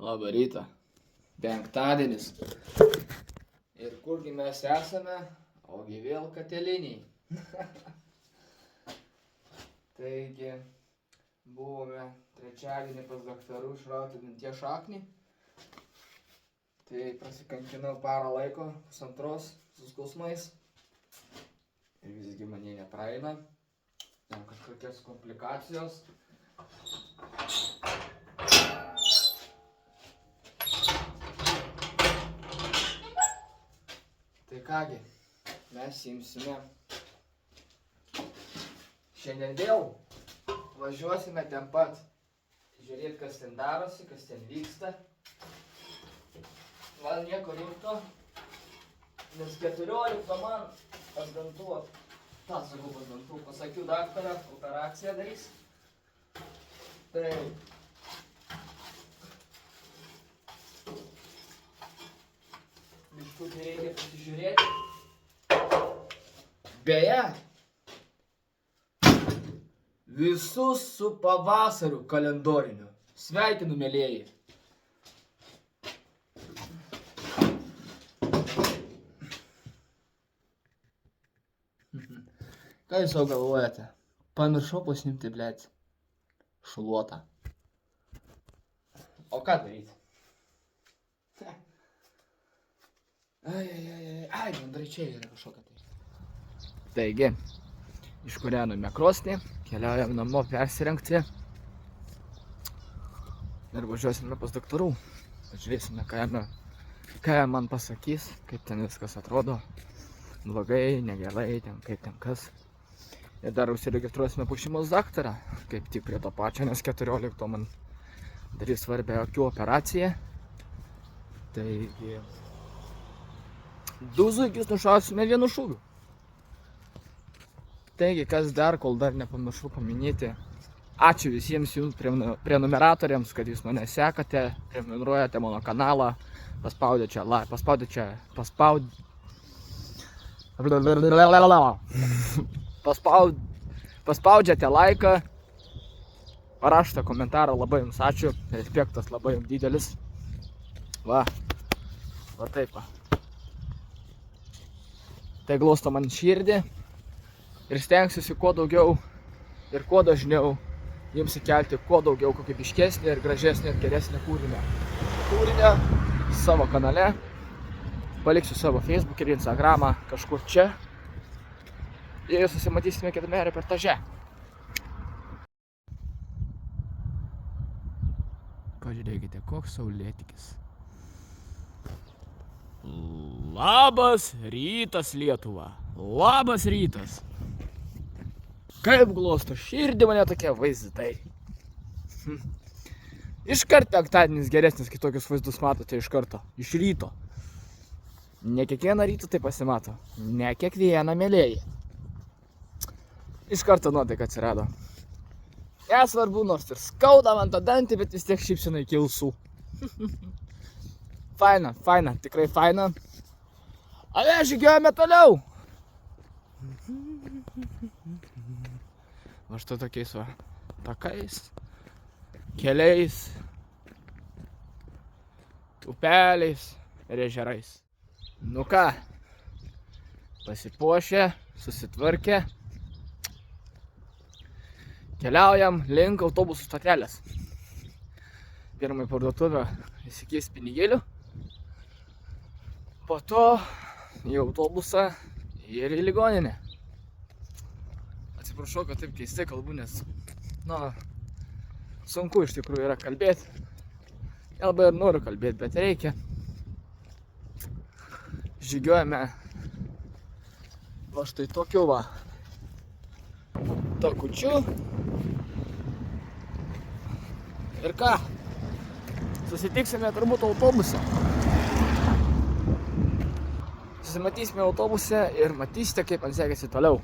Labą rytą. Penktadienis. Ir kurgi mes esame, ogi vėl Kateliniai. Taigi, buvome trečiadienį pas daktarų išrauti danties šaknį. Tai prasikankinau parą laiko, pusantros, su skausmais. Ir visgi man jie nepraeina. Ten kažkokios komplikacijos. Tai kągi, mes imsime. Šiandien vėl važiuosime ten pat. Žiūrėti, kas ten darosi, kas ten vyksta. Gal nieko rimto. Nes 14 man pas dantų, pasakiau daktarą, operaciją darys. Tai biškutį reikia pasižiūrėti. Beje, visus su pavasariu kalendoriniu. Sveikinu, mielieji. Ką jūs jau galvojate? Pamiršau pasiimti, blėt, šluotą. O ką daryti? Ai, bendrai čia yra kažkokia tai. Taigi, iškūrenome krosnį, keliaujam namo persirengti. Ir važiuosime pas daktarų. Pažiūrėsime, ką jie man pasakys, kaip ten viskas atrodo. Blogai, negerai, ten kaip ten kas. Ir dar užsiregistruosime pas šeimos daktarą, kaip tik prie to pačio, nes 14 man darys svarbią akių operaciją. Taigi, 2 zuikius nušausime vienu šūviu. Taigi, kas dar, kol dar nepamiršau paminėti, ačiū visiems jums prenumeratoriams, kad jūs mane sekate, prenumeruojate mano kanalą, paspaudžiate laiką, parašote komentarą, labai jums ačiū, respektas labai jums didelis. Va taip va. Tai glosto man širdį ir stengsiuosi kuo daugiau ir kuo dažniau jums įkelti kuo daugiau kokybiškesnį ir gražesnį ir geresnį kūrinio savo kanale. Paliksiu savo Facebook ir Instagramą kažkur čia. Ir susimatysime kitame reportaže. Pažiūrėkite, koks saulėtikis. Labas rytas, Lietuva. Labas rytas. Kaip glosto širdį mane tokie vaizdai. Iškart penktadienis geresnis, kitokius vaizdus matote iš karto. Iš ryto. Ne kiekvieną rytą tai pasimato. Ne kiekvieną, mielieji. Iš karto nuotaika atsirado. Nesvarbu, nors ir skauda man tą dantį, bet vis tiek šypsena iki ausų. Faina, tikrai faina. O mes žygiuojame toliau. Va štai tokiais va takais, keliais, upeliais ir ežerais. Nu ką, pasipuošę, susitvarkę. Keliaujam link autobusų stotelės. Pirmą į parduotuvę įsikeis pinigėlių. Po to į autobusą ir į ligoninę. Atsiprašau, kad taip keistai kalbu, nes sunku iš tikrųjų yra kalbėti. Labai ir noriu kalbėti, bet reikia. Žygiuojame va štai tokiu va takučiu. Ir ką? Susitiksime turbūt autobuse. Susimatysime autobuse ir matysite, kaip man sekėsi toliau.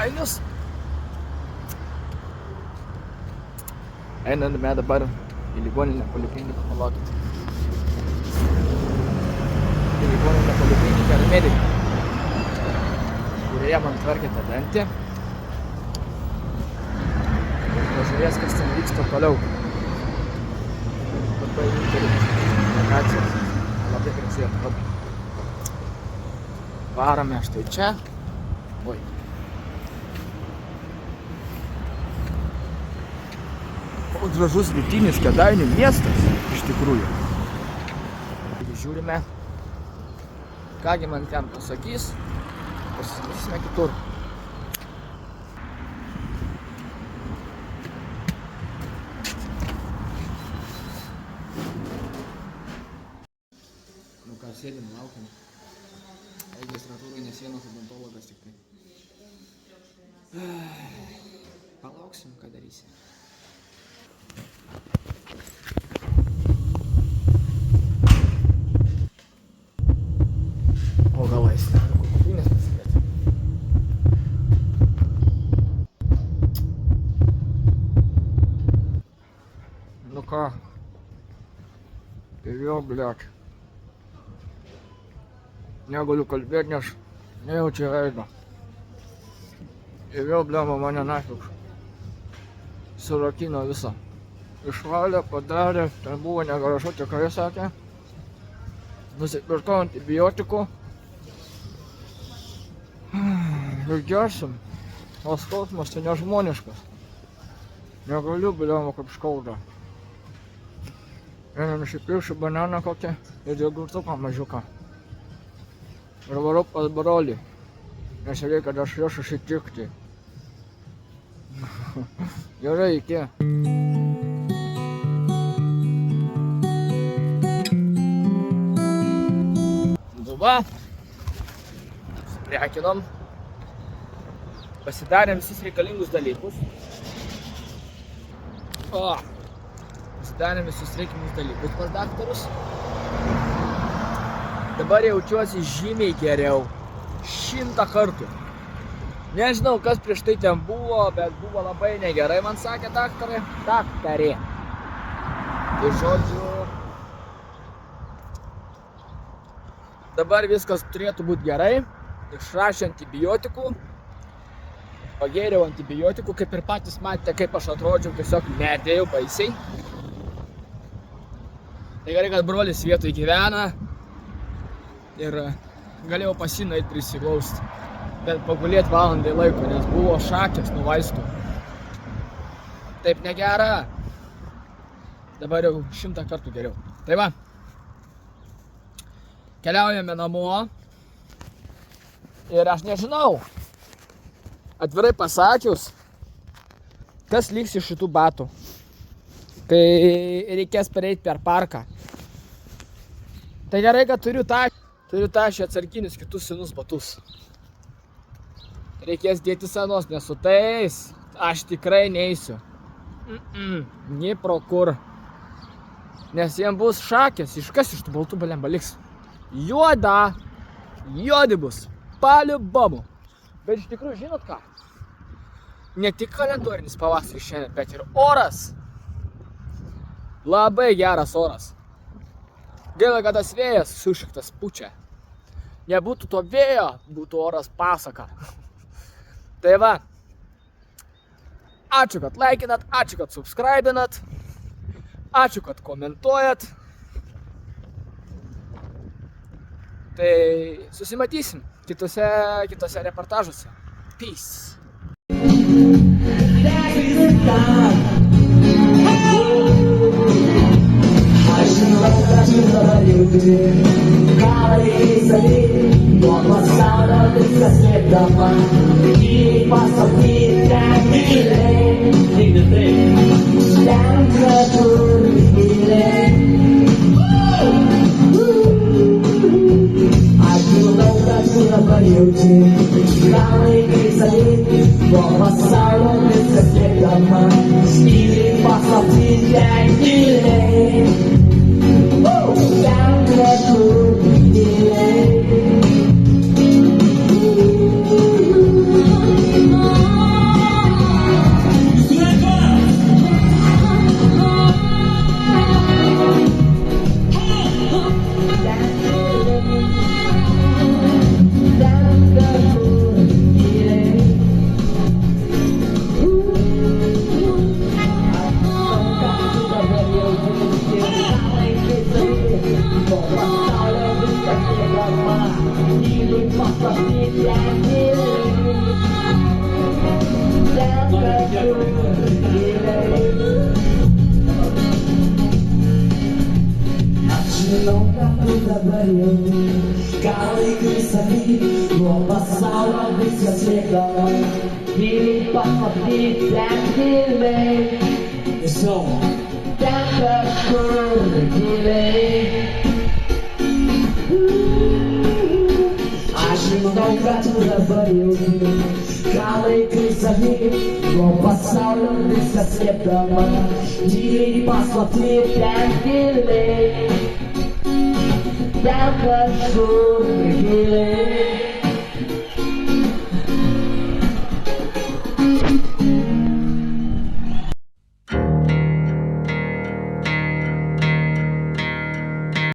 Kėdainius. Einame dabar į ligoninę polikliniką, palaukit. Į ligoninę polikliniką yra medikai, kurie man tvarkė tą dantį. Pažiūrės, kas ten vyksta toliau. Labai vienintelis lokacijos. Labai gražiai atrodo. Varome štai čia. Oi. O gražus rytinis Kėdainių miestas, iš tikrųjų. Taigi žiūrime, kągi man ten pasakys, pasimatysime kitur. Nu ką, sėdim, laukiam. Registratūrai ne sienos odontologas tik tai. Palauksim, ką darysim. O galais, kuprinės pasikėti. Nu ką, tai vėl, bliač. Negaliu kalbėti, nes nejaučiu veido. Ir vėl, blema, mane nafik surakino visą. Išvalė, padarė, ten buvo negražu, tikrai sakė. Nusipirkau antibiotikų. Ir gersim. O skausmas tai nežmoniškas. Negaliu, blema, kaip skauda. Ir nusipirksiu bananą kokią ir jogurtuką mažiuką. Ir varau pas brolį, nes reikia dar su juo susitikti. Gerai, iki. Va, prekinom, pasidarėm visus reikalingus dalykus. Pasidarėm visus reikiamus dalykus pas daktarus. Dabar jaučiuosi žymiai geriau. 100 kartų. Nežinau, kas prieš tai ten buvo, bet buvo labai negerai, man sakė daktarė. Daktarė. Tai žodžiu, dabar viskas turėtų būti gerai. Išrašė antibiotikų. Pagėriau antibiotikų, kaip ir patys matėte, kaip aš atrodžiau, tiesiog nedėjau baisiai. Tai gerai, kad brolis vietoj gyvena. Ir galėjau pas jį nueit prisiglausti. Bet pagulėti valandai laiko, nes buvo šakės nuo vaistų. Taip negera. Dabar jau 100 kartų geriau. Tai va. Keliaujame namo. Ir aš nežinau, atvirai pasakius, kas liks iš šitų batų, kai reikės pereiti per parką. Tai gerai, kad turiu tašį atsarginius kitus senus batus. Reikės dėti senos, nes su tais aš tikrai neisiu. Nei pro kur. Nes jiem bus šakės, kas iš tų baltų balemba liks? Juodi bus. Paliubomu. Bet iš tikrųjų, žinot ką? Ne tik kalendorinis pavasaris šiandien, bet ir oras. Labai geras oras. Gaila, kad tas vėjas sušiktas pučia. Nebūtų to vėjo, būtų oras pasaka. Tai va. Ačiū, kad laikinat, ačiū, kad subscribinat. Ačiū, kad komentuojat. Tai susimatysim kitose reportažuose. Peace. Aš žinau, kad noriu ką reikia sakyti, nuo pasaulio viskas slėpdama, tik pasakyti ten giliai, ten kažkur giliai. Aš žinau, kad dabar jauti, ką reikia sakyti, nuo pasaulio viskas slėpdama, tik pasakyti ten giliai. Down the road, ką tu dabar jau, ką laikai savy, nuo pasaulio viskas slėpdama, giliai paslapty ten giliai, ten kažkur giliai. Aš žinau, ką tu dabar jauti, ką laikai savy, nuo pasaulio viskas slėpdama, giliai paslapty ten giliai, ten kažkur giliai.